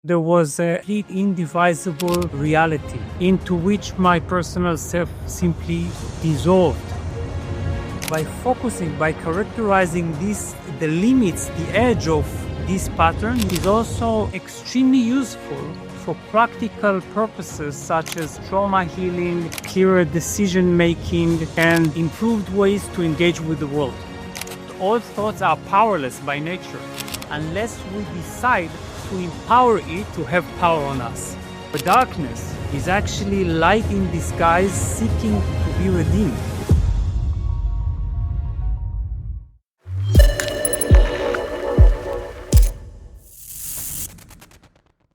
There was a complete indivisible reality into which my personal self simply dissolved. By focusing, by characterizing the limits, the edge of this pattern is also extremely useful for practical purposes such as trauma healing, clearer decision making, and improved ways to engage with the world. All thoughts are powerless by nature unless we decide to empower it to have power on us. The darkness is actually light in disguise seeking to be redeemed.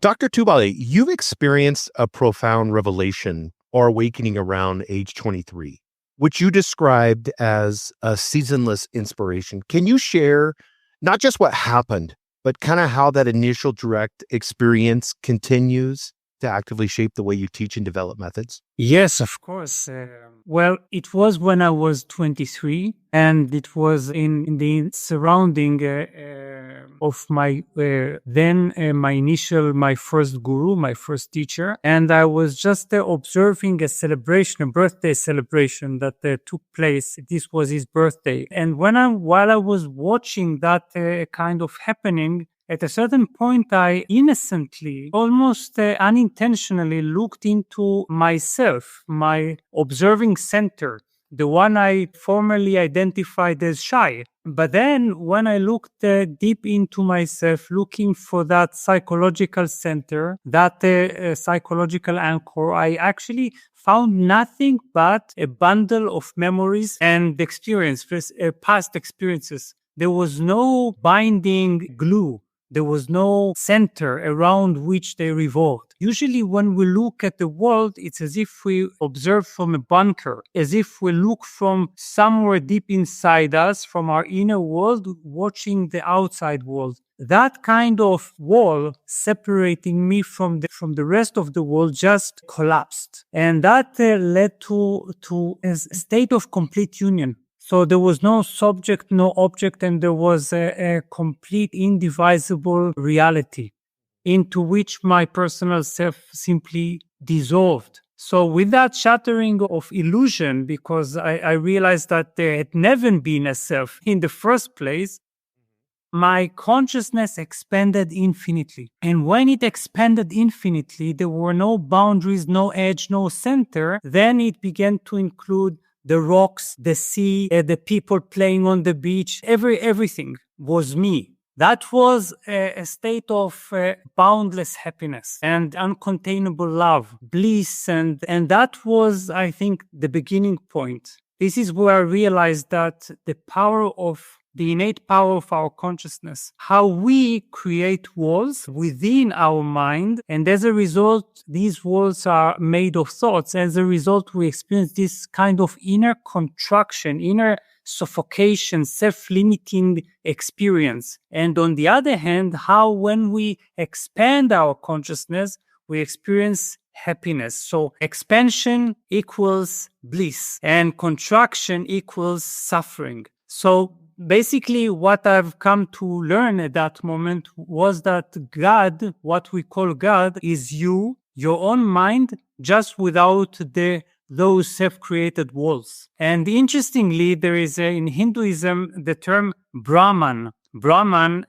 Dr. Tubali, you've experienced a profound revelation or awakening around age 23, which you described as a seasonless inspiration. Can you share not just what happened, but kind of how that initial direct experience continues to actively shape the way you teach and develop methods? Yes, of course. Well, it was when I was 23, and it was in the surrounding of my my first guru, my first teacher, and I was just observing a celebration, a birthday celebration that took place. This was his birthday, and while I was watching that kind of happening, at a certain point, I innocently, almost unintentionally looked into myself, my observing center, the one I formerly identified as Shai. But then when I looked deep into myself, looking for that psychological center, that psychological anchor, I actually found nothing but a bundle of memories and past experiences. There was no binding glue. There was no center around which they revolved. Usually when we look at the world, it's as if we observe from a bunker, as if we look from somewhere deep inside us, from our inner world, watching the outside world. That kind of wall separating me from the rest of the world just collapsed. And that led to a state of complete union. So there was no subject, no object, and there was a complete indivisible reality into which my personal self simply dissolved. So with that shattering of illusion, because I realized that there had never been a self in the first place, my consciousness expanded infinitely. And when it expanded infinitely, there were no boundaries, no edge, no center. Then it began to include the rocks, the sea, the people playing on the beach, everything was me. That was a state of boundless happiness and uncontainable love, bliss, and that was, I think, the beginning point. This is where I realized that the innate power of our consciousness, how we create walls within our mind, and as a result, these walls are made of thoughts. As a result, we experience this kind of inner contraction, inner suffocation, self-limiting experience. And on the other hand, how when we expand our consciousness, we experience happiness. So expansion equals bliss and contraction equals suffering. So basically, what I've come to learn at that moment was that God, what we call God, is you, your own mind, just without those self-created walls. And interestingly, there is in Hinduism the term Brahman. Brahman,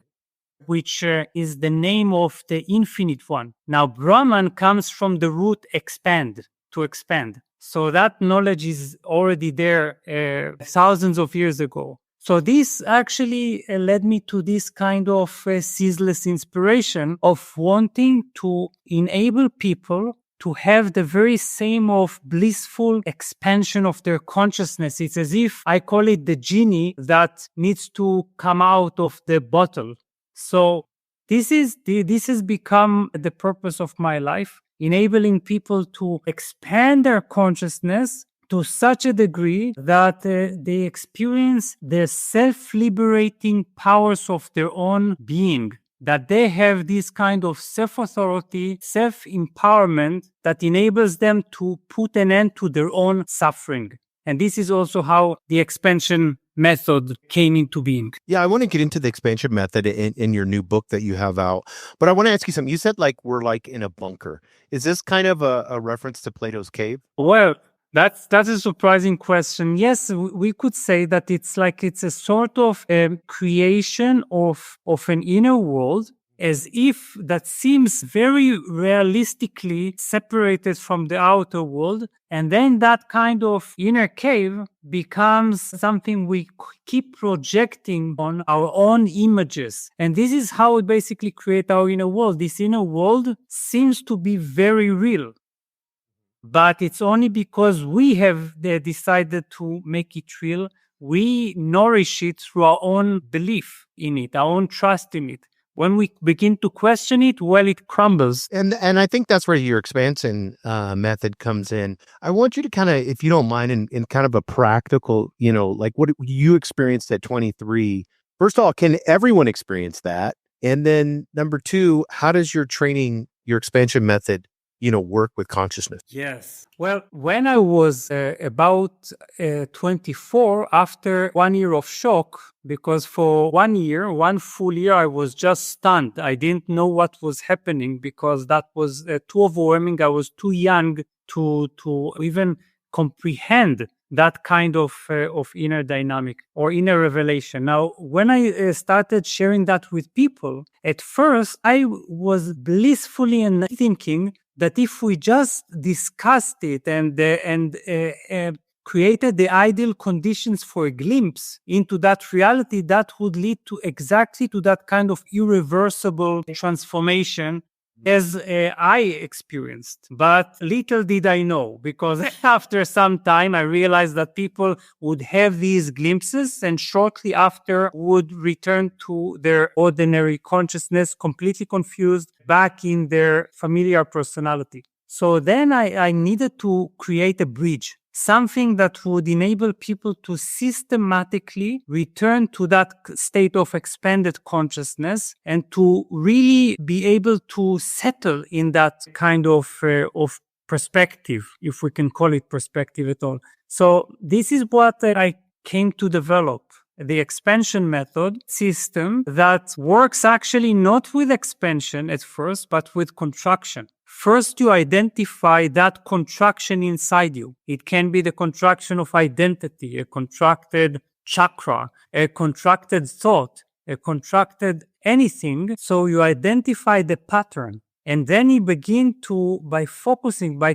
which is the name of the infinite one. Now, Brahman comes from the root expand, to expand. So that knowledge is already there thousands of years ago. So this actually led me to this kind of ceaseless inspiration of wanting to enable people to have the very same of blissful expansion of their consciousness. It's as if I call it the genie that needs to come out of the bottle. So this has become the purpose of my life, enabling people to expand their consciousness to such a degree that they experience the self-liberating powers of their own being, that they have this kind of self-authority, self-empowerment that enables them to put an end to their own suffering. And this is also how the expansion method came into being. Yeah, I want to get into the expansion method in your new book that you have out. But I want to ask you something. You said like we're like in a bunker. Is this kind of a reference to Plato's cave? Well, that's a surprising question. Yes, we could say that it's a sort of creation of an inner world, as if that seems very realistically separated from the outer world. And then that kind of inner cave becomes something we keep projecting on our own images. And this is how we basically create our inner world. This inner world seems to be very real. But it's only because we have decided to make it real. We nourish it through our own belief in it, our own trust in it. When we begin to question it, well, it crumbles. And I think that's where your expansion method comes in. I want you to kind of, if you don't mind, in kind of a practical, like what you experienced at 23. First of all, can everyone experience that? And then number two, how does your training, your expansion method, work with consciousness? Yes. Well, when I was about 24, after 1 year of shock, because for 1 year, one full year, I was just stunned. I didn't know what was happening because that was too overwhelming. I was too young to even comprehend that kind of inner dynamic or inner revelation. Now, when I started sharing that with people, at first I was blissfully and thinking that if we just discussed it and created the ideal conditions for a glimpse into that reality, that would lead to exactly to that kind of irreversible transformation as I experienced. But little did I know, because after some time I realized that people would have these glimpses and shortly after would return to their ordinary consciousness, completely confused, back in their familiar personality. So then I needed to create a bridge, something that would enable people to systematically return to that state of expanded consciousness and to really be able to settle in that kind of perspective, if we can call it perspective at all. So this is what I came to develop. The expansion method system that works actually not with expansion at first, but with contraction. First, you identify that contraction inside you. It can be the contraction of identity, a contracted chakra, a contracted thought, a contracted anything. So you identify the pattern. And then you begin to, by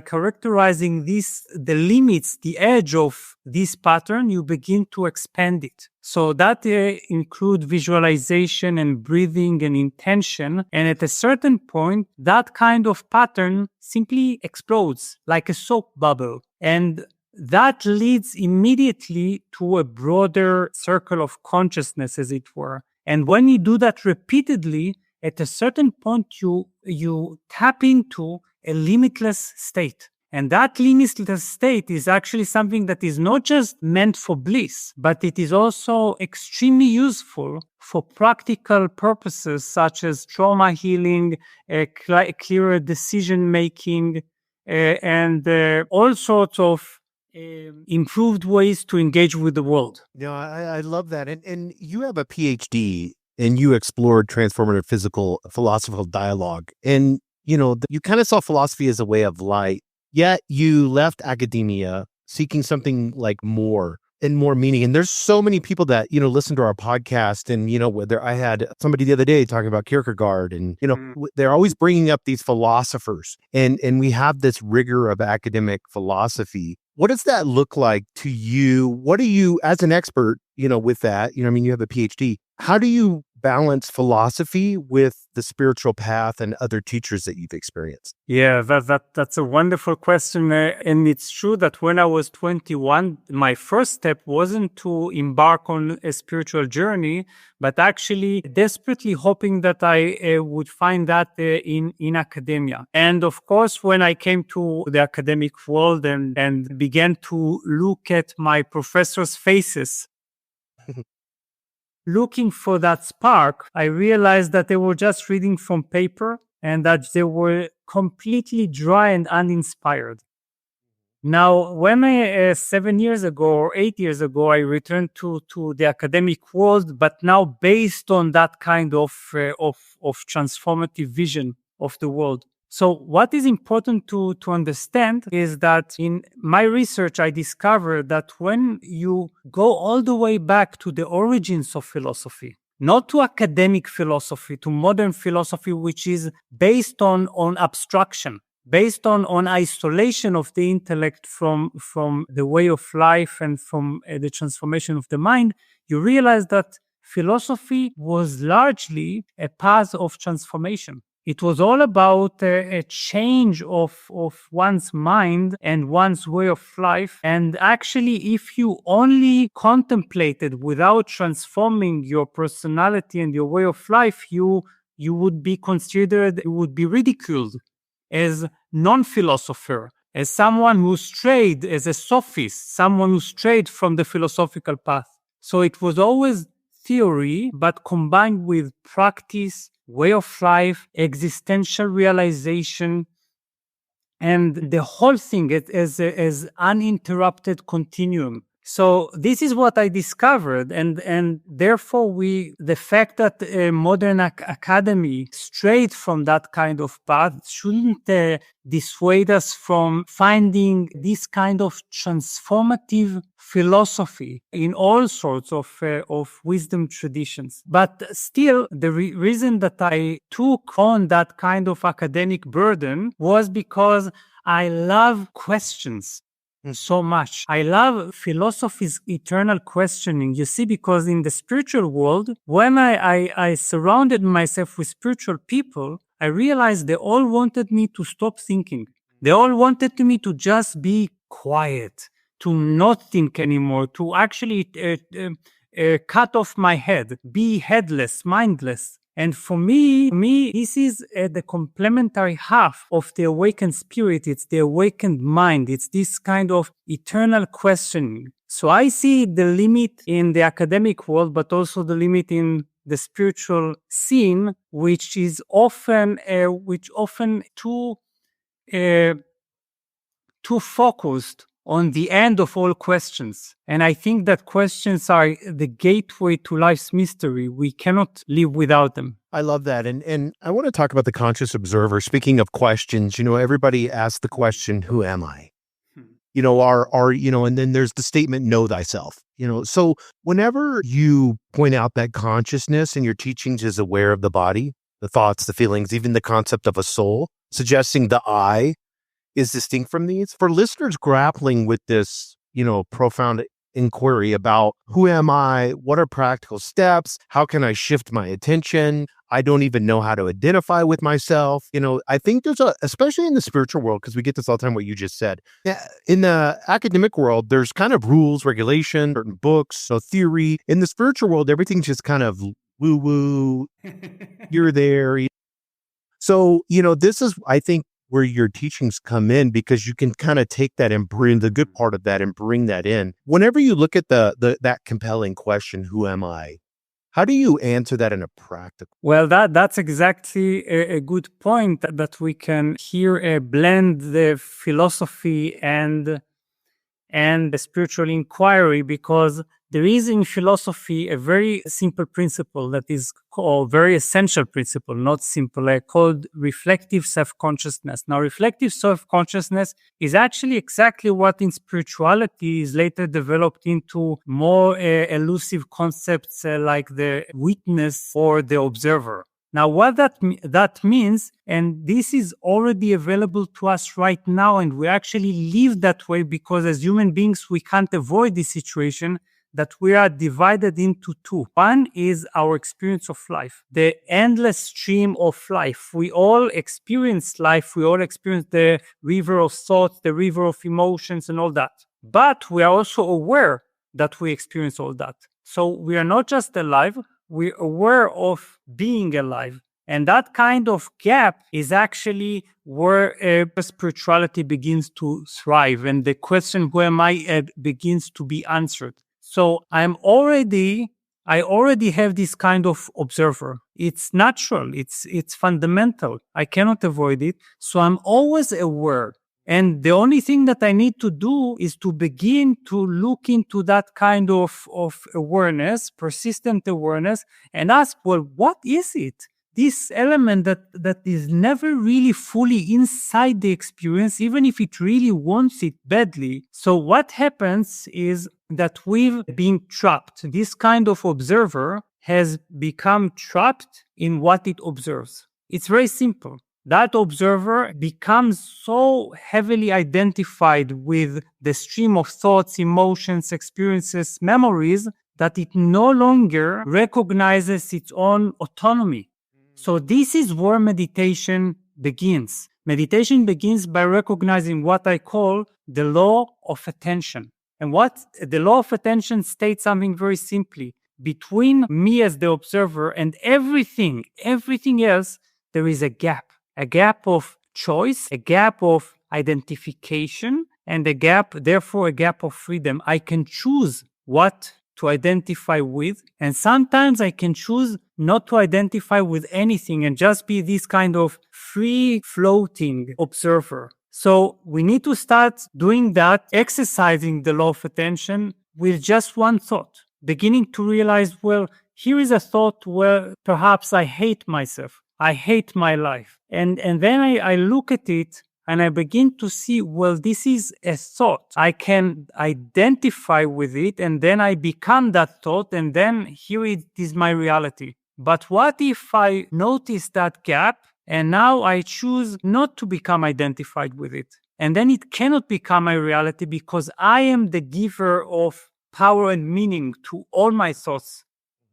characterizing the limits, the edge of this pattern, you begin to expand it. So that include visualization and breathing and intention. And at a certain point, that kind of pattern simply explodes like a soap bubble. And that leads immediately to a broader circle of consciousness, as it were. And when you do that repeatedly, at a certain point, you tap into a limitless state. And that limitless state is actually something that is not just meant for bliss, but it is also extremely useful for practical purposes such as trauma healing, clearer decision making, and all sorts of improved ways to engage with the world. I love that. And you have a PhD and you explored transformative physical philosophical dialogue. And, you kind of saw philosophy as a way of life, yet you left academia seeking something like more and more meaning. And there's so many people that, listen to our podcast and, whether I had somebody the other day talking about Kierkegaard and, they're always bringing up these philosophers and we have this rigor of academic philosophy. What does that look like to you? What do you, as an expert, with that, you have a PhD, how do you balance philosophy with the spiritual path and other teachers that you've experienced? Yeah, that's a wonderful question. And it's true that when I was 21, my first step wasn't to embark on a spiritual journey, but actually desperately hoping that I would find that in academia. And of course, when I came to the academic world and began to look at my professors' faces, looking for that spark, I realized that they were just reading from paper and that they were completely dry and uninspired. Now, when 7 years ago or 8 years ago, I returned to the academic world, but now based on that kind of transformative vision of the world. So what is important to understand is that in my research, I discovered that when you go all the way back to the origins of philosophy, not to academic philosophy, to modern philosophy, which is based on abstraction, based on isolation of the intellect from the way of life and from the transformation of the mind, you realize that philosophy was largely a path of transformation. It was all about a change of one's mind and one's way of life. And actually, if you only contemplated without transforming your personality and your way of life, you would be considered, you would be ridiculed as non-philosopher, as someone who strayed, as a sophist, someone who strayed from the philosophical path. So it was always theory, but combined with practice, way of life, existential realization, and the whole thing as uninterrupted continuum. So this is what I discovered, and therefore the fact that a modern academy strayed from that kind of path shouldn't dissuade us from finding this kind of transformative philosophy in all sorts of wisdom traditions. But still, the reason that I took on that kind of academic burden was because I love questions so much. I love philosophy's eternal questioning. You see, because in the spiritual world, when I surrounded myself with spiritual people, I realized they all wanted me to stop thinking. They all wanted me to just be quiet, to not think anymore, to actually cut off my head, be headless, mindless. And for me, this is the complementary half of the awakened spirit. It's the awakened mind. It's this kind of eternal questioning. So I see the limit in the academic world, but also the limit in the spiritual scene, which is often too focused on the end of all questions. And I think that questions are the gateway to life's mystery. We cannot live without them. I love that. And I want to talk about the conscious observer. Speaking of questions, everybody asks the question, who am I? And then there's the statement, know thyself. So whenever you point out that consciousness in your teachings is aware of the body, the thoughts, the feelings, even the concept of a soul, suggesting the I is distinct from these. For listeners grappling with this, profound inquiry about who am I? What are practical steps? How can I shift my attention? I don't even know how to identify with myself. I think there's especially in the spiritual world, because we get this all the time, what you just said. Yeah, in the academic world, there's kind of rules, regulation, certain books, so theory. In the spiritual world, everything's just kind of woo-woo. You're there. So, this is, I think, where your teachings come in, because you can kind of take that and bring the good part of that and bring that in. Whenever you look at that compelling question, who am I? How do you answer that in a practical? Well, that's exactly a good point, that we can here blend the philosophy and the spiritual inquiry, because there is in philosophy a very simple principle that is called, very essential principle, not simple, called reflective self-consciousness. Now, reflective self-consciousness is actually exactly what in spirituality is later developed into more elusive concepts like the witness or the observer. Now, what that means, and this is already available to us right now, and we actually live that way because as human beings, we can't avoid this situation, that we are divided into two. One is our experience of life, the endless stream of life. We all experience life. We all experience the river of thoughts, the river of emotions and all that. But we are also aware that we experience all that. So we are not just alive, we're aware of being alive. And that kind of gap is actually where spirituality begins to thrive. And the question, who am I, begins to be answered. So I already have this kind of observer. It's natural. It's fundamental. I cannot avoid it. So I'm always aware. And the only thing that I need to do is to begin to look into that kind of awareness, persistent awareness, and ask, well, what is it? This element that is never really fully inside the experience, even if it really wants it badly. So what happens is that we've been trapped. This kind of observer has become trapped in what it observes. It's very simple. That observer becomes so heavily identified with the stream of thoughts, emotions, experiences, memories, that it no longer recognizes its own autonomy. So this is where meditation begins. Meditation begins by recognizing what I call the law of attention. And what the law of attention states something very simply. Between me as the observer and everything else, there is a gap of choice, a gap of identification, and therefore a gap of freedom. I can choose what to identify with, and sometimes I can choose not to identify with anything and just be this kind of free floating observer. So we need to start doing that, exercising the law of attention with just one thought, beginning to realize, well, here is a thought where perhaps I hate myself. I hate my life. And then I look at it and I begin to see, well, this is a thought. I can identify with it, and then I become that thought, and then here it is my reality. But what if I notice that gap and now I choose not to become identified with it? And then it cannot become my reality because I am the giver of power and meaning to all my thoughts.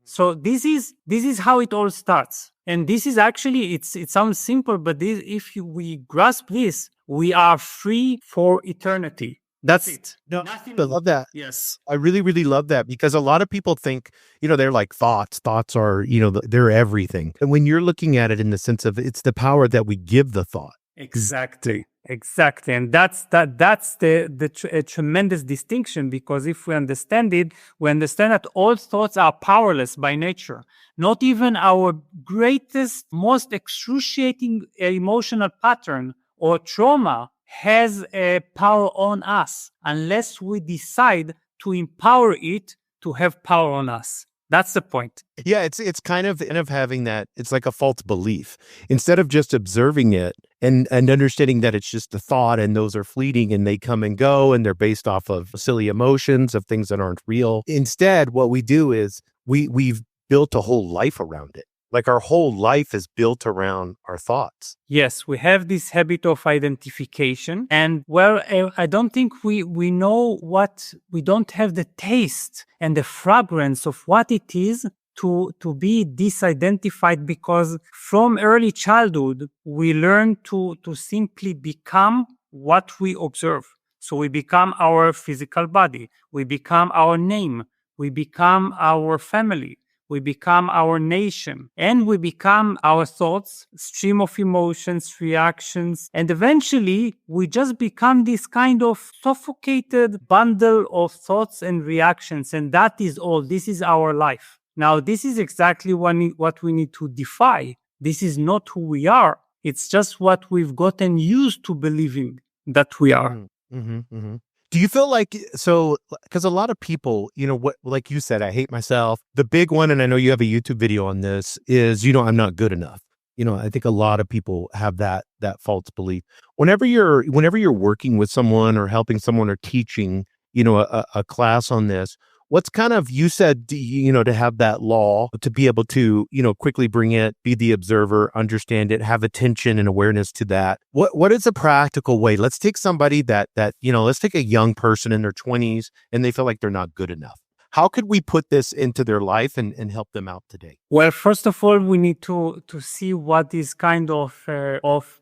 So this is how it all starts. And this is actually, it sounds simple, but if we grasp this, we are free for eternity. That's it. No, I love that. Yes. I really, really love that, because a lot of people think, they're like thoughts. Thoughts are, they're everything. And when you're looking at it in the sense of it's the power that we give the thought. Exactly. And that's a tremendous distinction, because if we understand it, we understand that all thoughts are powerless by nature. Not even our greatest, most excruciating emotional pattern or trauma has a power on us unless we decide to empower it to have power on us. That's the point. Yeah, it's kind of having that, it's like a false belief. Instead of just observing it and understanding that it's just a thought and those are fleeting and they come and go and they're based off of silly emotions of things that aren't real. Instead, what we do is we've built a whole life around it. Like our whole life is built around our thoughts. Yes, we have this habit of identification. And well, I don't think we know we don't have the taste and the fragrance of what it is to be disidentified, because from early childhood, we learn to simply become what we observe. So we become our physical body. We become our name. We become our family. We become our nation, and we become our thoughts, stream of emotions, reactions, and eventually we just become this kind of suffocated bundle of thoughts and reactions, and that is all. This is our life. Now, this is exactly what we need to defy. This is not who we are. It's just what we've gotten used to believing that we are. Mm-hmm, mm-hmm. Do you feel like, because a lot of people, what, like you said, I hate myself. The big one, and I know you have a YouTube video on this, is, I'm not good enough. I think a lot of people have that false belief. Whenever you're working with someone or helping someone or teaching, a class on this, what's kind of, you said, to have that law, to be able to, quickly bring it, be the observer, understand it, have attention and awareness to that. What is a practical way? Let's take somebody that, let's take a young person in their 20s and they feel like they're not good enough. How could we put this into their life and help them out today? Well, first of all, we need to see what is kind of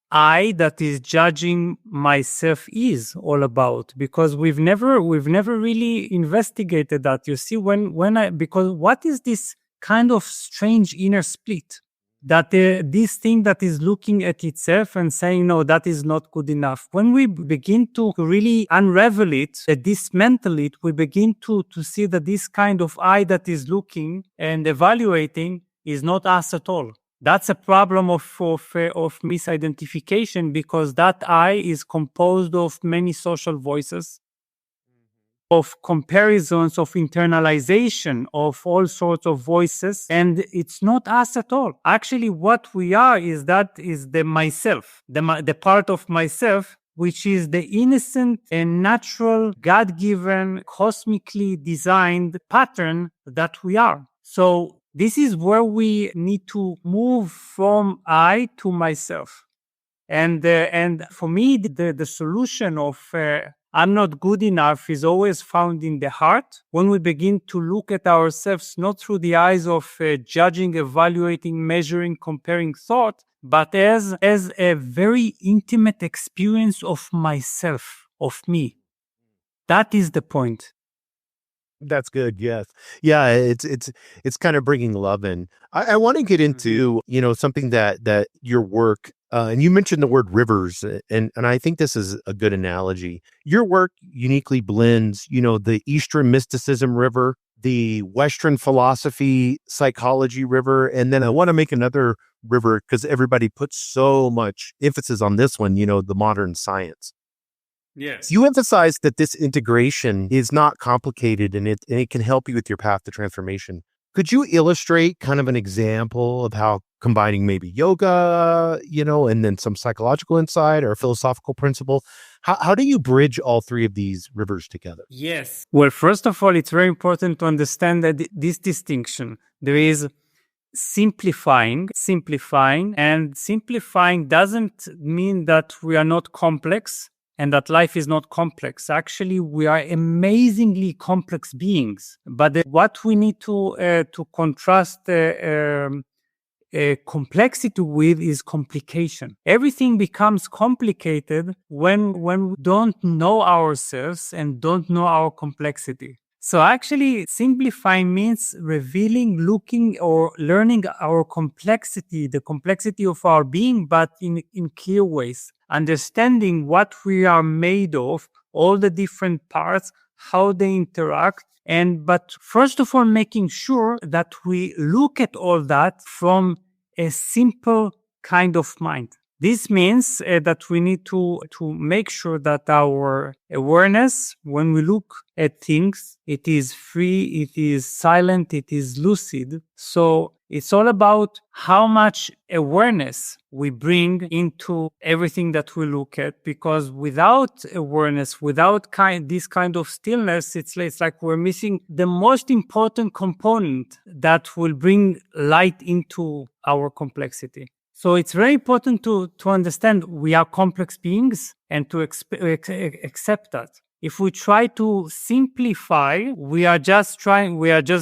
I that is judging myself is all about, because we've never really investigated that. You see, because what is this kind of strange inner split? That this thing that is looking at itself and saying, no, that is not good enough. When we begin to really unravel it, dismantle it, we begin to see that this kind of I that is looking and evaluating is not us at all. That's a problem of misidentification, because that I is composed of many social voices, of comparisons, of internalization of all sorts of voices, and it's not us at all. Actually, what we are is the myself, the part of myself which is the innocent and natural, God-given, cosmically designed pattern that we are. So this is where we need to move from I to myself. And for me, the solution of I'm not good enough is always found in the heart. When we begin to look at ourselves not through the eyes of judging, evaluating, measuring, comparing thought, but as a very intimate experience of myself, of me. That is the point. That's good. Yes. Yeah. It's kind of bringing love in. I want to get into, something that your work, and you mentioned the word rivers, and I think this is a good analogy. Your work uniquely blends, the Eastern mysticism river, the Western philosophy, psychology river, and then I want to make another river because everybody puts so much emphasis on this one, the modern science. Yes. You emphasize that this integration is not complicated and it can help you with your path to transformation. Could you illustrate kind of an example of how combining maybe yoga, and then some psychological insight or philosophical principle? How do you bridge all three of these rivers together? Yes. Well, first of all, it's very important to understand that this distinction. There is simplifying, and simplifying doesn't mean that we are not complex and that life is not complex. Actually, we are amazingly complex beings. But what we need to contrast complexity with is complication. Everything becomes complicated when we don't know ourselves and don't know our complexity. So actually, simplifying means revealing, looking, or learning our complexity, the complexity of our being, but in clear ways. Understanding what we are made of, all the different parts, how they interact, but first of all, making sure that we look at all that from a simple kind of mind. This means that we need to make sure that our awareness, when we look at things, it is free, it is silent, it is lucid. So it's all about how much awareness we bring into everything that we look at, because without awareness, without this kind of stillness, it's like we're missing the most important component that will bring light into our complexity. So it's very important to understand we are complex beings and to accept that. If we try to simplify, we are just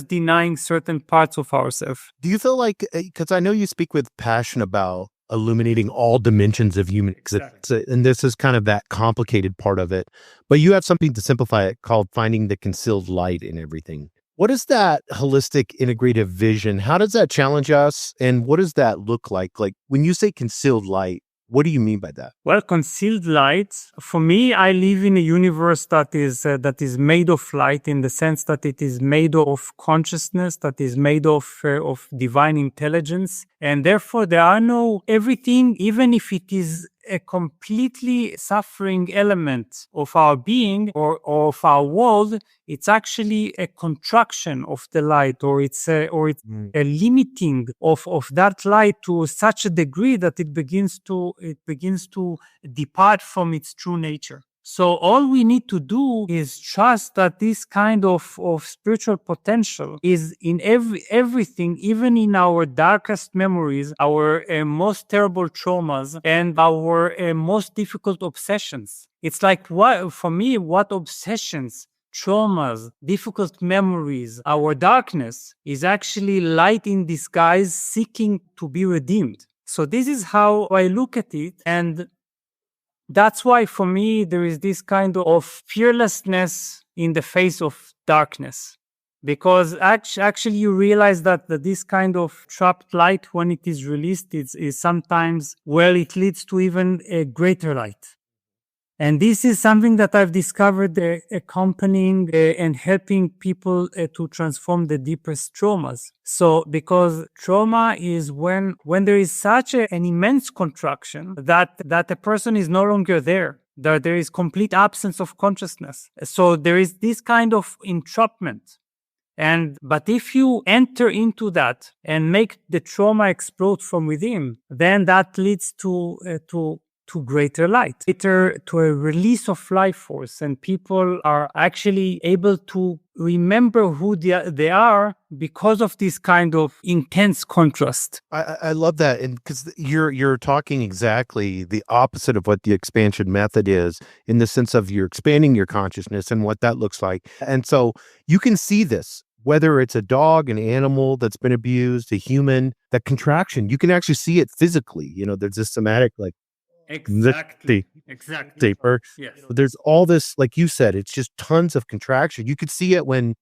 denying certain parts of ourselves. Do you feel like, because I know you speak with passion about illuminating all dimensions of human existence, and this is kind of that complicated part of it, but you have something to simplify it called finding the concealed light in everything. What is that holistic integrative vision? How does that challenge us? And what does that look like? Like when you say concealed light, what do you mean by that? Well, concealed light, for me, I live in a universe that is made of light, in the sense that it is made of consciousness, that is made of divine intelligence. And therefore, there are no everything, even if it is a completely suffering element of our being or of our world, it's actually a contraction of the light, or it's a limiting of that light to such a degree that it begins to depart from its true nature. So all we need to do is trust that this kind of spiritual potential is in everything, even in our darkest memories, our most terrible traumas, and our most difficult obsessions. It's like, for me, what obsessions, traumas, difficult memories, our darkness is actually light in disguise seeking to be redeemed. So this is how I look at it. And that's why, for me, there is this kind of fearlessness in the face of darkness. Because actually you realize that this kind of trapped light, when it is released, is sometimes, well, it leads to even a greater light. And this is something that I've discovered accompanying and helping people to transform the deepest traumas. So because trauma is when there is such an immense contraction that a person is no longer there, that there is complete absence of consciousness. So there is this kind of entrapment. But if you enter into that and make the trauma explode from within, then that leads to greater light, to a release of life force, and people are actually able to remember who they are because of this kind of intense contrast. I love that, and because you're talking exactly the opposite of what the expansion method is, in the sense of you're expanding your consciousness and what that looks like. And so you can see this, whether it's a dog, an animal that's been abused, a human, that contraction, you can actually see it physically. There's this somatic, like, Exactly. deeper. Yes. There's all this, like you said, it's just tons of contraction. You could see it when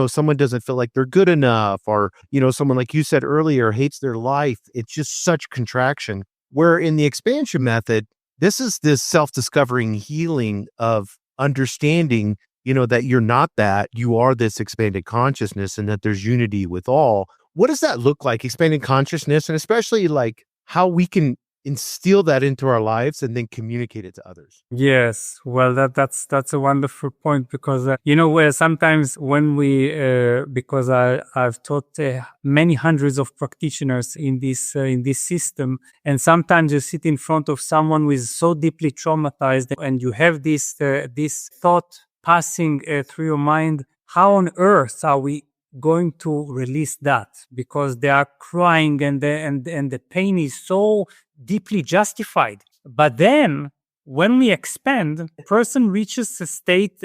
someone doesn't feel like they're good enough, or someone, like you said earlier, hates their life. It's just such contraction. Where in the expansion method, this is this self-discovering healing of understanding that you're not that, you are this expanded consciousness, and that there's unity with all. What does that look like, expanded consciousness, and especially like how we can instill that into our lives and then communicate it to others? Yes, well, that's a wonderful point, because where sometimes when we because I've taught many hundreds of practitioners in this system, and sometimes you sit in front of someone who is so deeply traumatized, and you have this thought passing through your mind: how on earth are we going to release that? Because they are crying, and the pain is so deeply justified. But then when we expand, the person reaches a state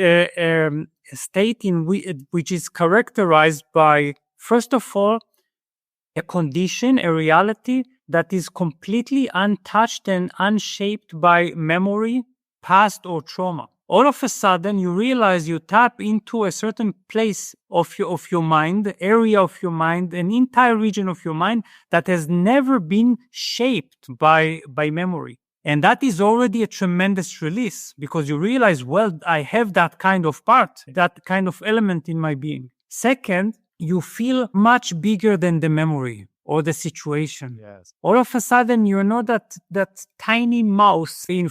which is characterized by, first of all, a condition, a reality that is completely untouched and unshaped by memory, past, or trauma. All of a sudden, you realize you tap into a certain place of your mind, area of your mind, an entire region of your mind that has never been shaped by memory. And that is already a tremendous release, because you realize, well, I have that kind of part, that kind of element in my being. Second, you feel much bigger than the memory or the situation. Yes. All of a sudden, you're not that tiny mouse sitting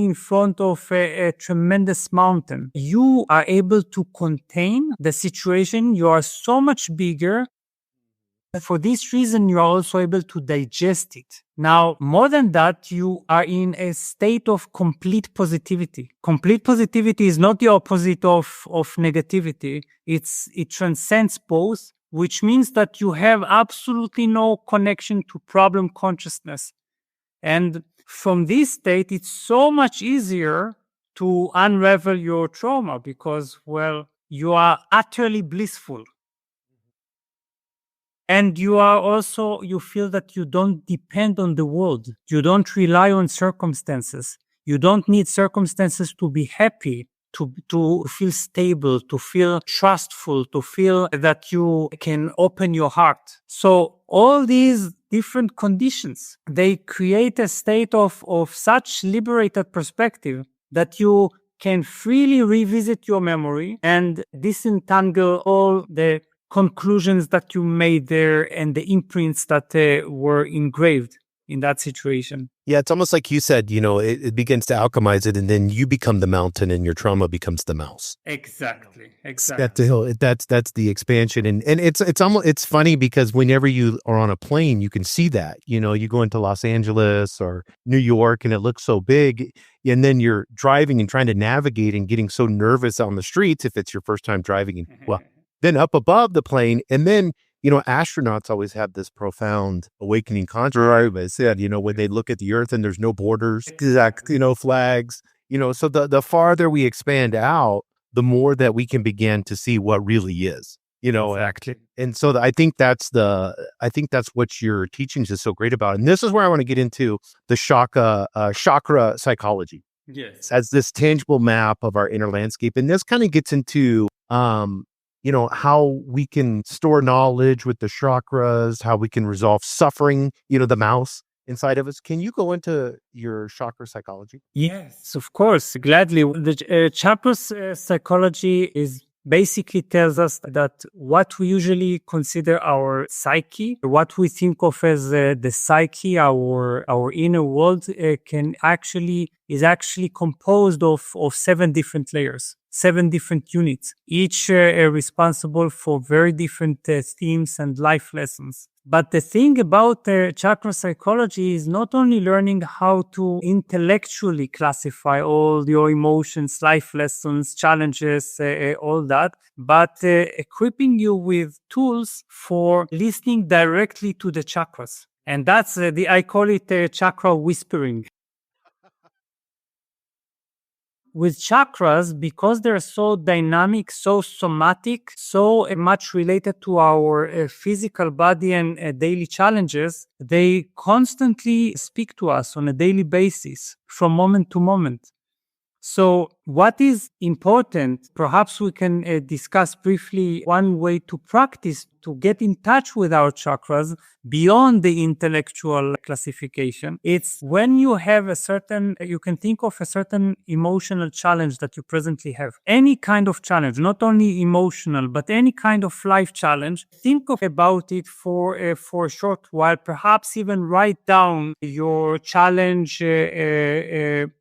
in front of a tremendous mountain. You are able to contain the situation. You are so much bigger. For this reason, you are also able to digest it. Now, more than that, you are in a state of complete positivity. Complete positivity is not the opposite of negativity. It transcends both, which means that you have absolutely no connection to problem consciousness. And from this state, it's so much easier to unravel your trauma, because, well, you are utterly blissful. And you feel that you don't depend on the world. You don't rely on circumstances. You don't need circumstances to be happy, to feel stable, to feel trustful, to feel that you can open your heart. So all these different conditions, they create a state of such liberated perspective that you can freely revisit your memory and disentangle all the conclusions that you made there and the imprints that were engraved in that situation. Yeah, it's almost like you said, it begins to alchemize it, and then you become the mountain and your trauma becomes the mouse. Exactly. That's the expansion. And it's funny, because whenever you are on a plane, you can see that. You go into Los Angeles or New York and it looks so big, and then you're driving and trying to navigate and getting so nervous on the streets if it's your first time driving. And then up above the plane, and then astronauts always have this profound awakening consciousness. I said, when they look at the Earth and there's no borders, flags, so the farther we expand out, the more that we can begin to see what really is, Exactly. And so I think that's what your teachings is so great about. And this is where I want to get into the chakra psychology. Yes. As this tangible map of our inner landscape. And this kind of gets into, how we can store knowledge with the chakras, how we can resolve suffering, the mouse, inside of us. Can you go into your chakra psychology? Yes, of course, gladly. The chakra psychology is basically tells us that what we usually consider our psyche, what we think of as the psyche, our inner world, is actually composed of 7 different layers. 7 different units, each responsible for very different themes and life lessons. But the thing about chakra psychology is not only learning how to intellectually classify all your emotions, life lessons, challenges, all that, but equipping you with tools for listening directly to the chakras. And that's I call it chakra whispering. With chakras, because they're so dynamic, so somatic, so much related to our physical body and daily challenges, they constantly speak to us on a daily basis from moment to moment. So, what is important? Perhaps we can discuss briefly one way to practice to get in touch with our chakras beyond the intellectual classification. It's when you have you can think of a certain emotional challenge that you presently have. Any kind of challenge, not only emotional, but any kind of life challenge. Think about it for a short while, perhaps even write down your challenge,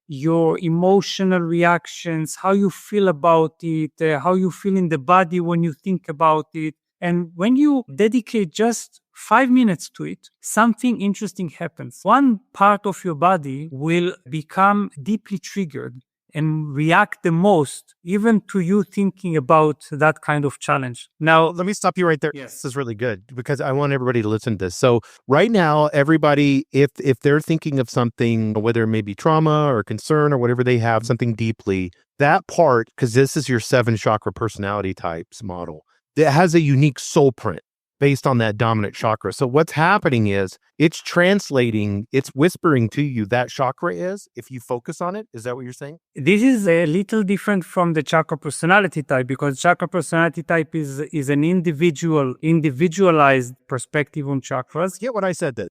your emotional reactions, how you feel about it, how you feel in the body when you think about it. And when you dedicate just 5 minutes to it, something interesting happens. One part of your body will become deeply triggered and react the most, even to you thinking about that kind of challenge. Now, Let me stop you right there. yes. This is really good because I want everybody to listen to this. So right now, everybody, if they're thinking of something, whether it may be trauma or concern or whatever they have, something deeply, that part, because this is your 7 chakra personality types model, that has a unique soul print based on that dominant chakra. So what's happening is it's translating, it's whispering to you that chakra is, if you focus on it. Is that what you're saying? This is a little different from the chakra personality type, because chakra personality type is an individualized perspective on chakras. Get what I said that.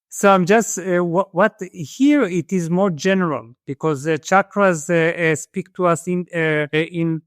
So I'm just what here it is more general, because the chakras speak to us in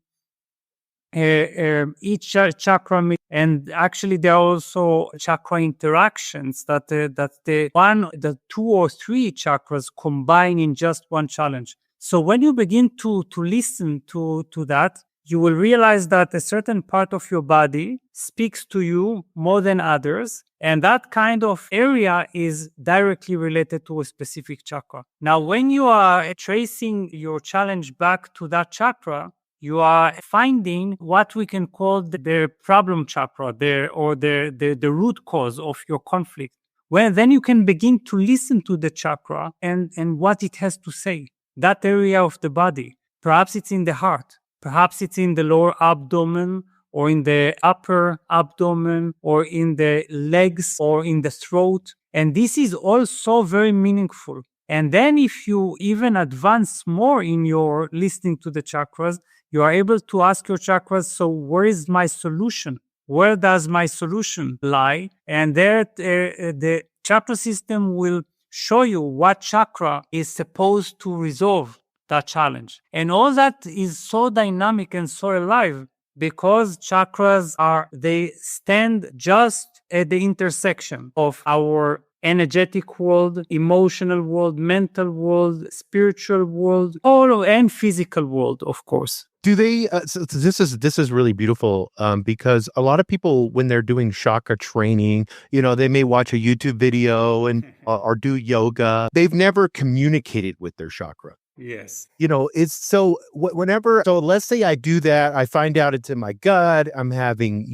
each chakra, and actually there are also chakra interactions that the 2 or 3 chakras combine in just one challenge. So when you begin to listen to that, you will realize that a certain part of your body speaks to you more than others, and that kind of area is directly related to a specific chakra. Now, when you are tracing your challenge back to that chakra, you are finding what we can call the problem chakra, the root cause of your conflict. Well, then you can begin to listen to the chakra and what it has to say. That area of the body, perhaps it's in the heart, perhaps it's in the lower abdomen, or in the upper abdomen, or in the legs, or in the throat. And this is also very meaningful. And then if you even advance more in your listening to the chakras, you are able to ask your chakras, so where is my solution? Where does my solution lie? And there the chakra system will show you what chakra is supposed to resolve that challenge. And all that is so dynamic and so alive, because chakras they stand just at the intersection of our energetic world, emotional world, mental world, spiritual world, and physical world, of course. Do they? So this is really beautiful because a lot of people, when they're doing chakra training, they may watch a YouTube video and or do yoga. They've never communicated with their chakra. Yes. It's so whenever. So let's say I do that, I find out it's in my gut. I'm having,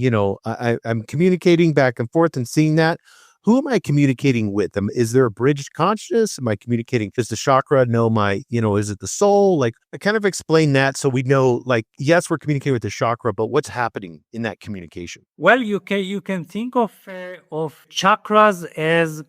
I'm communicating back and forth and seeing that. Who am I communicating with? Is there a bridged consciousness? Am I communicating? Does the chakra know is it the soul? Like, I kind of explain that so we know, like, yes, we're communicating with the chakra, but what's happening in that communication? Well, you can think of chakras as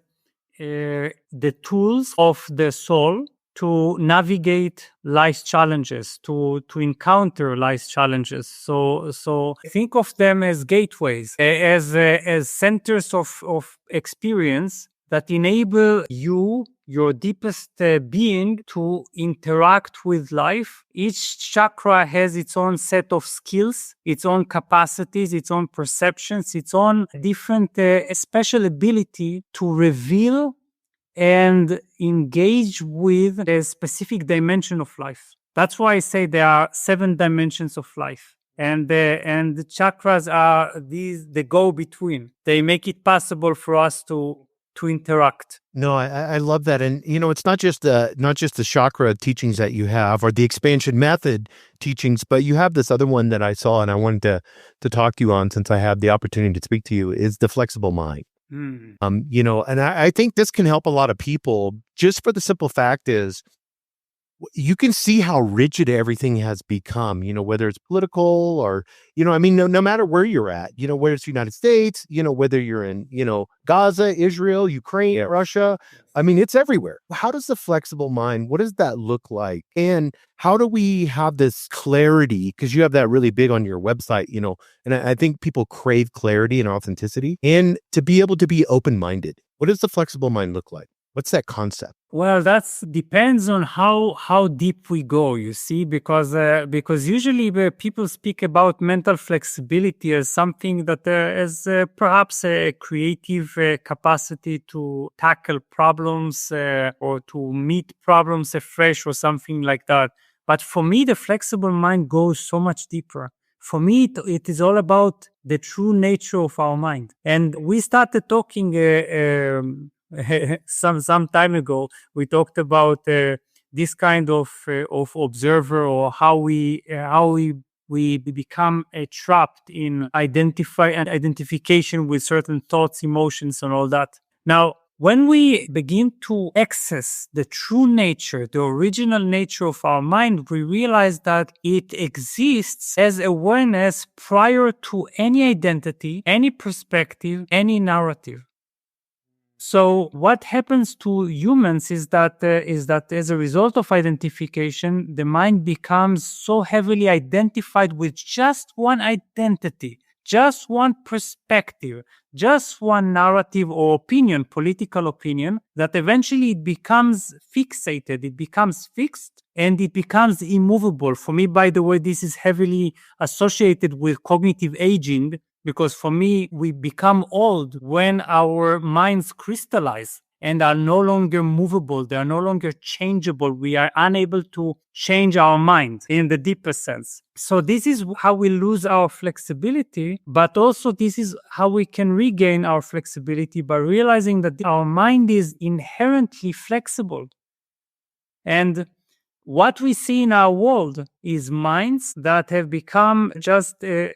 the tools of the soul to navigate life's challenges, to encounter life's challenges. So think of them as gateways, as centers of experience that enable you, your deepest being, to interact with life. Each chakra has its own set of skills, its own capacities, its own perceptions, its own different special ability to reveal and engage with a specific dimension of life. That's why I say there are 7 dimensions of life. And the chakras are the go-between. They make it possible for us to interact. No, I love that. And, it's not just the chakra teachings that you have or the expansion method teachings, but you have this other one that I saw and I wanted to talk to you on since I had the opportunity to speak to you, is the flexible mind. And I think this can help a lot of people, just for the simple fact is you can see how rigid everything has become, whether it's political or, no matter where you're at, whether it's the United States, whether you're in, Gaza, Israel, Ukraine, Russia, it's everywhere. How does the flexible mind, what does that look like? And how do we have this clarity? Because you have that really big on your website, and I think people crave clarity and authenticity, and to be able to be open-minded. What does the flexible mind look like? What's that concept? Well, that depends on how deep we go, you see, because usually people speak about mental flexibility as something that is perhaps a creative capacity to tackle problems or to meet problems afresh or something like that. But for me, the flexible mind goes so much deeper. For me, it is all about the true nature of our mind. And we started talking some time ago. We talked about this kind of observer, or how we become trapped in identification with certain thoughts, emotions, and all that. Now, when we begin to access the true nature, the original nature of our mind, we realize that it exists as awareness prior to any identity, any perspective, any narrative. So what happens to humans is that as a result of identification, the mind becomes so heavily identified with just one identity, just one perspective, just one narrative or opinion, political opinion, that eventually it becomes fixated, it becomes fixed, and it becomes immovable. For me, by the way, this is heavily associated with cognitive aging, because for me, we become old when our minds crystallize and are no longer movable. They are no longer changeable. We are unable to change our mind in the deeper sense. So this is how we lose our flexibility, but also this is how we can regain our flexibility by realizing that our mind is inherently flexible. And what we see in our world is minds that have become just a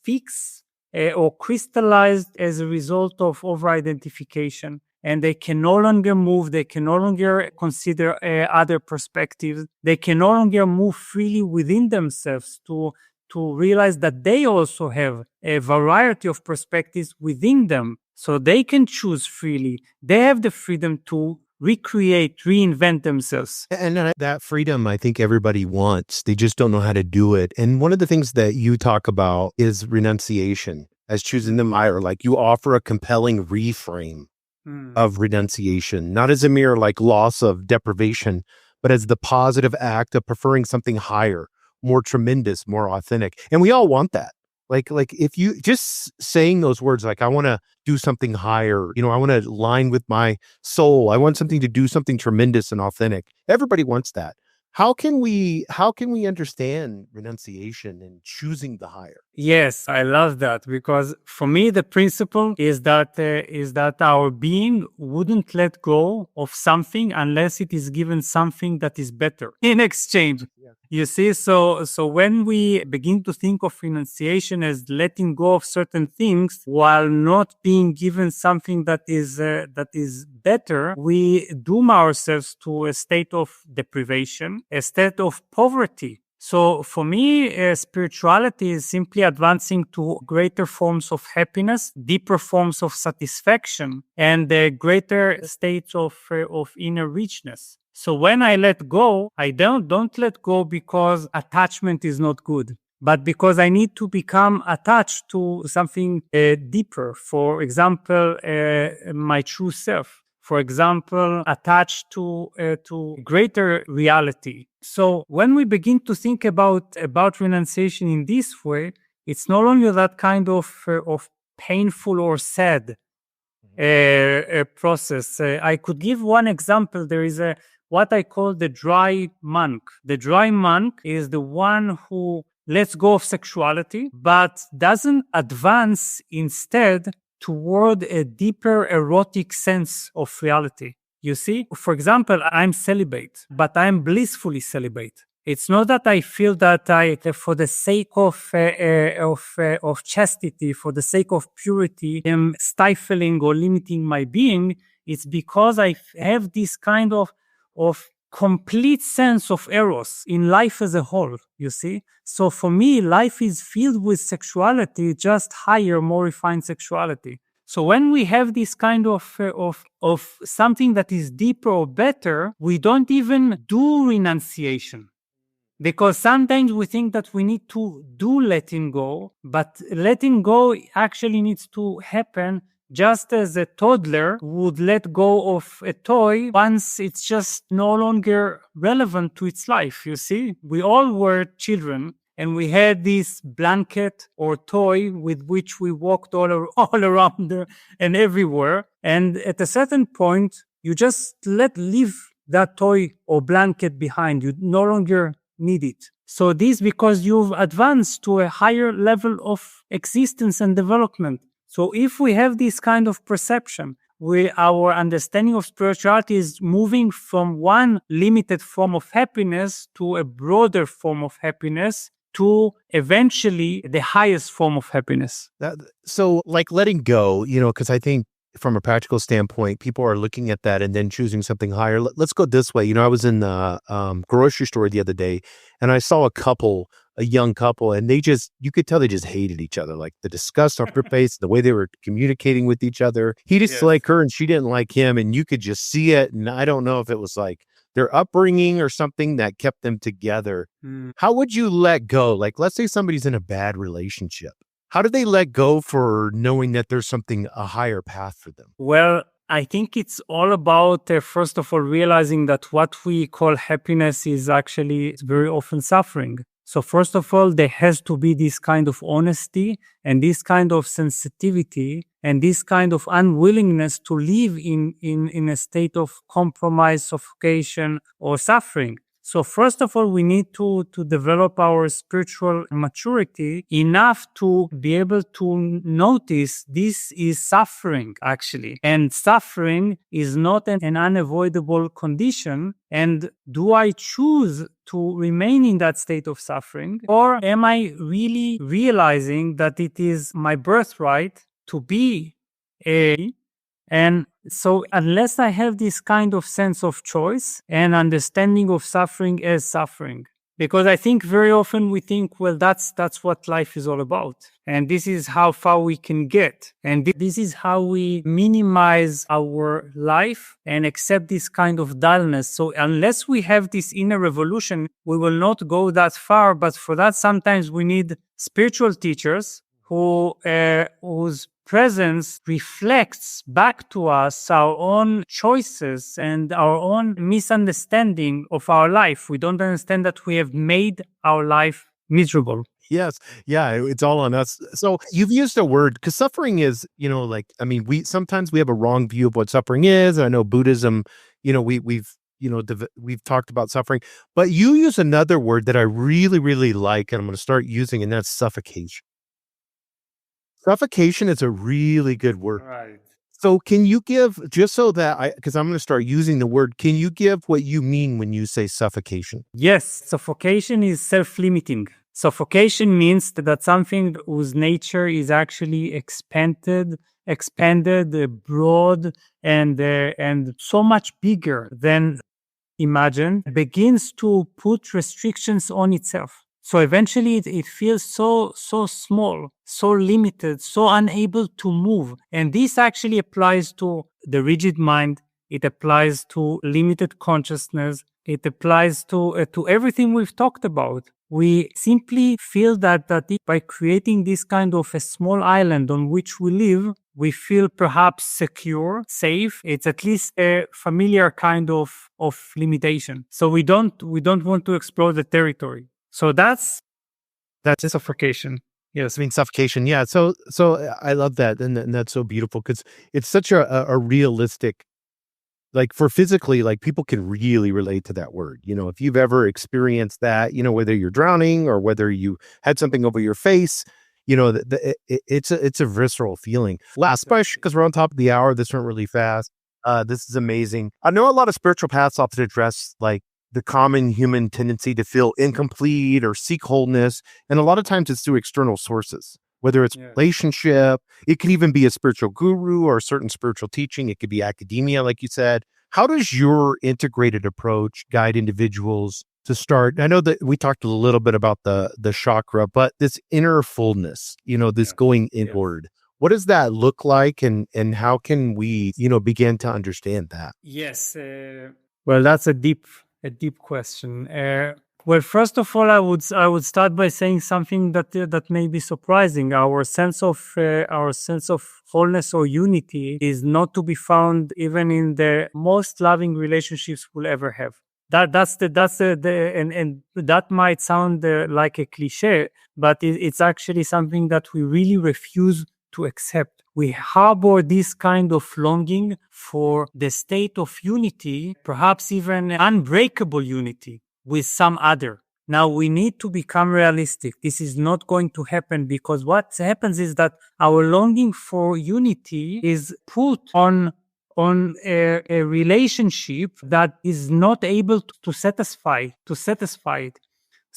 fixed or crystallized as a result of over-identification. And they can no longer move, they can no longer consider other perspectives, they can no longer move freely within themselves to realize that they also have a variety of perspectives within them. So they can choose freely. They have the freedom to recreate, reinvent themselves. And that freedom, I think everybody wants. They just don't know how to do it. And one of the things that you talk about is renunciation as choosing them higher. Like you offer a compelling reframe of renunciation, not as a mere loss of deprivation, but as the positive act of preferring something higher, more tremendous, more authentic. And we all want that. Like if you just saying those words, I want to do something higher, I want to align with my soul. I want something to do something tremendous and authentic. Everybody wants that. How can we understand renunciation and choosing the higher? Yes, I love that, because for me the principle is that our being wouldn't let go of something unless it is given something that is better in exchange. Yeah. You see, so when we begin to think of renunciation as letting go of certain things while not being given something that is better, we doom ourselves to a state of deprivation, a state of poverty. So for me, spirituality is simply advancing to greater forms of happiness, deeper forms of satisfaction, and greater states of inner richness. So when I let go, I don't let go because attachment is not good, but because I need to become attached to something deeper. For example, my true self. For example, attached to greater reality. So when we begin to think about renunciation in this way, it's no longer that kind of painful or sad process. I could give one example. There is a what I call the dry monk. The dry monk is the one who lets go of sexuality, but doesn't advance instead toward a deeper erotic sense of reality. You see, for example, I'm celibate, but I'm blissfully celibate. It's not that I feel that for the sake of chastity, for the sake of purity, am stifling or limiting my being. It's because I have this kind of complete sense of eros in life as a whole. You see, so for me, life is filled with sexuality, just higher, more refined sexuality. So when we have this kind of something that is deeper or better, we don't even do renunciation. Because sometimes we think that we need to do letting go, but letting go actually needs to happen just as a toddler would let go of a toy once it's just no longer relevant to its life. You see, we all were children and we had this blanket or toy with which we walked all around and everywhere. And at a certain point, you just leave that toy or blanket behind. You no longer need it. So this because you've advanced to a higher level of existence and development. So if we have this kind of perception, our understanding of spirituality is moving from one limited form of happiness to a broader form of happiness to eventually the highest form of happiness. So like letting go, because I think from a practical standpoint, people are looking at that and then choosing something higher. Let's go this way. I was in the grocery store the other day and I saw a young couple, and you could tell they just hated each other. Like the disgust on their face, the way they were communicating with each other. He didn't like her and she didn't like him. And you could just see it. And I don't know if it was like their upbringing or something that kept them together. How would you let go? Like, let's say somebody's in a bad relationship. How do they let go for knowing that there's a higher path for them? Well, I think it's all about, first of all, realizing that what we call happiness is actually very often suffering. So first of all, there has to be this kind of honesty and this kind of sensitivity and this kind of unwillingness to live in a state of compromise, suffocation, or suffering. So first of all, we need to develop our spiritual maturity enough to be able to notice this is suffering, actually. And suffering is not an unavoidable condition. And do I choose to remain in that state of suffering? Or am I really realizing that it is my birthright to be and so unless I have this kind of sense of choice and understanding of suffering as suffering, because I think very often we think, well, that's what life is all about. And this is how far we can get. And this is how we minimize our life and accept this kind of dullness. So unless we have this inner revolution, we will not go that far. But for that, sometimes we need spiritual teachers whose presence reflects back to us our own choices and our own misunderstanding of our life. We don't understand that we have made our life miserable. Yes. Yeah. It's all on us. So you've used a word because suffering is, sometimes we have a wrong view of what suffering is. I know Buddhism, we've talked about suffering, but you use another word that I really, really like, and I'm going to start using, and that's suffocation. Suffocation is a really good word. Right. So can you give, just so that because I'm going to start using the word, can you give what you mean when you say suffocation? Yes, suffocation is self-limiting. Suffocation means that something whose nature is actually expanded, broad, and so much bigger than imagined, begins to put restrictions on itself. So eventually it feels so small, so limited, so unable to move. And this actually applies to the rigid mind. It applies to limited consciousness. It applies to everything we've talked about. We simply feel that by creating this kind of a small island on which we live, we feel perhaps secure, safe. It's at least a familiar kind of limitation. So we don't want to explore the territory. So that's suffocation. Yes, I mean suffocation. Yeah, so I love that, and that's so beautiful because it's such a realistic, like for physically, like people can really relate to that word. If you've ever experienced that, whether you're drowning or whether you had something over your face, it's a visceral feeling. Last question, because we're on top of the hour. This went really fast. This is amazing. I know a lot of spiritual paths often address like the common human tendency to feel incomplete or seek wholeness. And a lot of times it's through external sources, whether it's relationship, it could even be a spiritual guru or a certain spiritual teaching. It could be academia, like you said. How does your integrated approach guide individuals to start? I know that we talked a little bit about the chakra, but this inner fullness, this going inward. What does that look like, and how can we, begin to understand that? Yes. Well, that's a deep question. Well, first of all, I would start by saying something that may be surprising. Our sense of wholeness or unity is not to be found even in the most loving relationships we'll ever have. And that might sound like a cliche, but it's actually something that we really refuse to accept. We harbor this kind of longing for the state of unity, perhaps even unbreakable unity with some other. Now, we need to become realistic. This is not going to happen, because what happens is that our longing for unity is put on a relationship that is not able to satisfy it.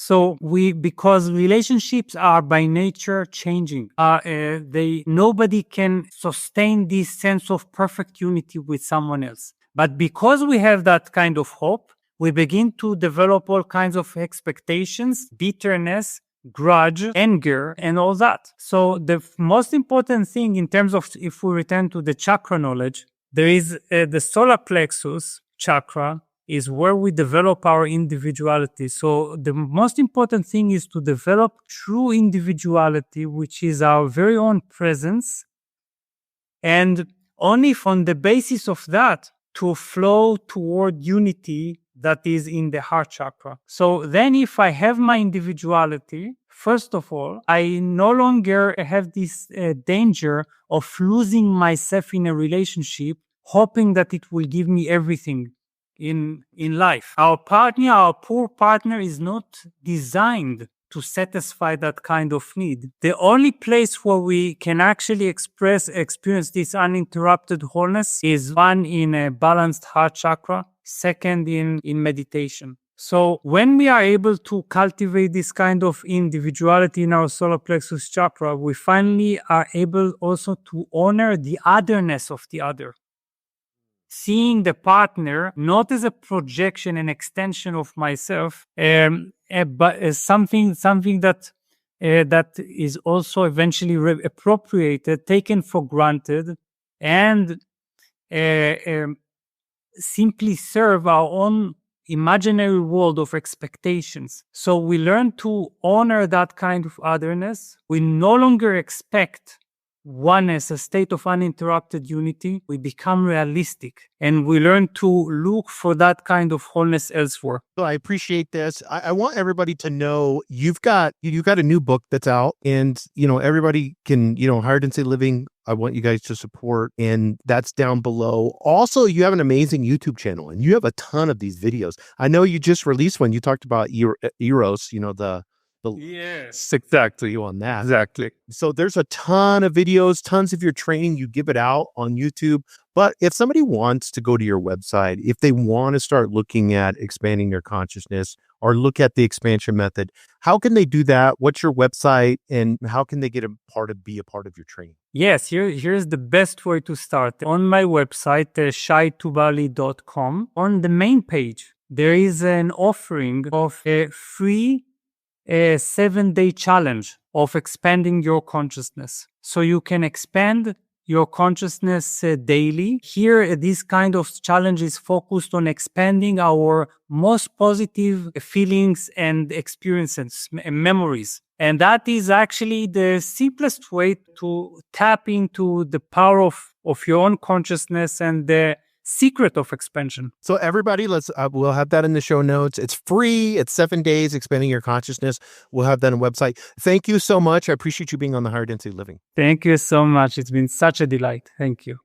So because relationships are by nature changing, nobody can sustain this sense of perfect unity with someone else. But because we have that kind of hope, we begin to develop all kinds of expectations, bitterness, grudge, anger, and all that. So the most important thing in terms of, if we return to the chakra knowledge, there is the solar plexus chakra, is where we develop our individuality. So the most important thing is to develop true individuality, which is our very own presence. And only on the basis of that to flow toward unity that is in the heart chakra. So then if I have my individuality, first of all, I no longer have this danger of losing myself in a relationship, hoping that it will give me everything in life. Our poor partner is not designed to satisfy that kind of need. The only place where we can actually experience this uninterrupted wholeness is one, in a balanced heart chakra, second in meditation. So when we are able to cultivate this kind of individuality in our solar plexus chakra, we finally are able also to honor the otherness of the other. Seeing the partner not as a projection and extension of myself, but as something that is also eventually appropriated, taken for granted, and simply serve our own imaginary world of expectations. So we learn to honor that kind of otherness. We no longer expect oneness, a state of uninterrupted unity. We become realistic, and we learn to look for that kind of wholeness elsewhere. So I appreciate this. I want everybody to know you've got a new book that's out, and everybody can, Higher Density Living, I want you guys to support, and that's down below. Also, you have an amazing YouTube channel, and you have a ton of these videos. I know you just released one. You talked about Eros, yes, exactly, on that. Exactly. So there's a ton of videos, tons of your training. You give it out on YouTube. But if somebody wants to go to your website, if they want to start looking at expanding their consciousness or look at the expansion method, how can they do that? What's your website, and how can they be a part of your training? Yes, here's the best way to start. On my website, shaitubali.com, on the main page, there is an offering of a free 7-day challenge of expanding your consciousness. So you can expand your consciousness daily. Here, this kind of challenge is focused on expanding our most positive feelings and experiences, memories. And that is actually the simplest way to tap into the power of your own consciousness and the secret of expansion. So everybody, we'll have that in the show notes. It's free. It's 7 days, expanding your consciousness. We'll have that on the website. Thank you so much. I appreciate you being on the Higher Density Living. Thank you so much. It's been such a delight. Thank you.